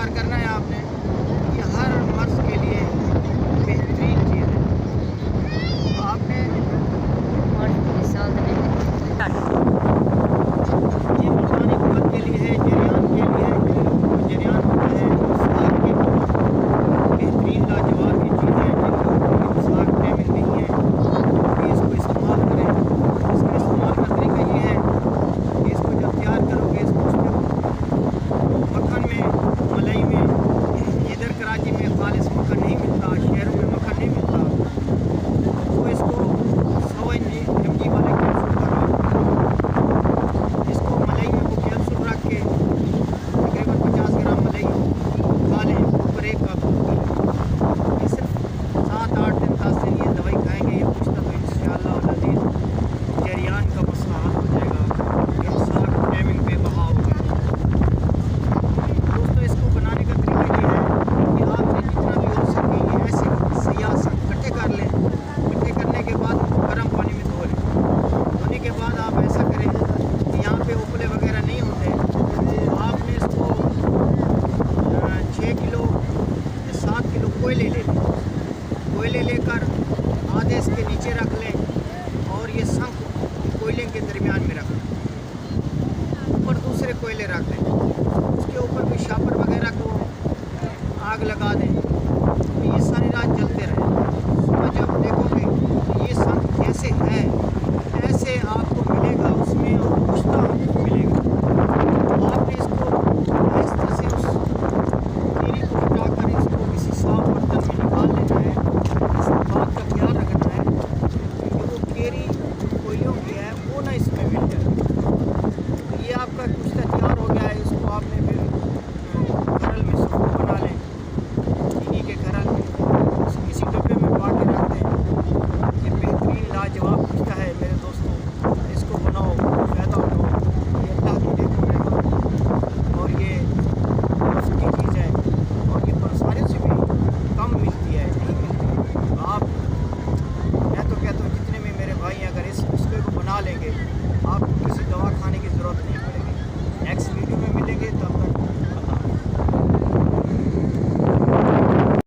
इस्तेमाल करना है आपने। ये हर मर्ज़ के लिए बेहतरीन चीज़ है। आपने ये पुरानी कुव्वत के लिए है, जरियान के लिए है, जो जरियान होता है साग के बेहतरीन लाजवाब की चीज़ है। जिनको साग टाइमिंग नहीं है कि इसको इस्तेमाल करें। इसका इस्तेमाल का तरीका ये है कि इसको जब तैयार करोगे इसको मक्खन में, मलाई में, इधर कराची में खालिस मक्खन नहीं मिलता, शहरों में मक्खन नहीं मिलता, तो इसको 100 mg वाले कैप्सूल बनाओ। इसको मलाई में वो कैप्सूल रख के तकरीबन 50 ग्राम मलाई खा लें, ऊपर एक कप ये सिर्फ 7-8 दिन 10 दिन ये दवाई खाएंगे, ये कुछ तो इंशाअल्लाह अज़ीज़ जरियान का मसला हल हो जाएगा। जब साग टाइमिंग पे बहाओगे दोस्तों, इसको बनाने का तरीका ये है कि आपने जितना भी हो सके ये ऐसे सियाह साग इकट्ठे कर लें। इकट्ठे करने के बाद उनको गर्म पानी में धो लें। धोने के बाद आप ऐसा करें कि यहाँ पे उपले वगैरह नहीं होते, आपने इसको 6 किलो या 7 किलो कोयले ले लें। कोयले लेकर आधे इसके नीचे रख लें और ये संख कोयले के दरमियान में रख लें। ऊपर दूसरे कोयले रख दें, उसके ऊपर भी शापर वगैरह को आग लगा दें, तो ये सारी रात जलते रहें। सुबह जब देखोगे तो ये संख जैसे है ऐसे आपको मिलेगा, उसमें और पुश्ता मिलेगा। आपने इसको इस तरह से उस कीरी को हटाकर इसको किसी साफ बर्तन में निकाल लेना है। इस बात का ख्याल रखना है कि वो केरी कोयलों की है वो ना इसमें मिल जाए। तो ये आपका पुश्ता तैयार हो गया है। इसको आपने फिर घरल में सुखो बना लें, चीनी के घरल में किसी डब्बे में पा के रख दें। ये बेहतरीन लाजवाब पुश्ता है मेरे दोस्तों, इसको बनाओ, फ़ायदा उठाओ। ये अल्लाह की नेमत और ये मुफ्त की चीज़ है और ये परेशानियों से भी कम मिलती है, नहीं मिलती। तो आप, मैं तो कहता हूँ जितने में मेरे भाई अगर इस नुस्खे को बना लेंगे आपको किसी दवा खाने की ज़रूरत नहीं पड़ेगी। Next video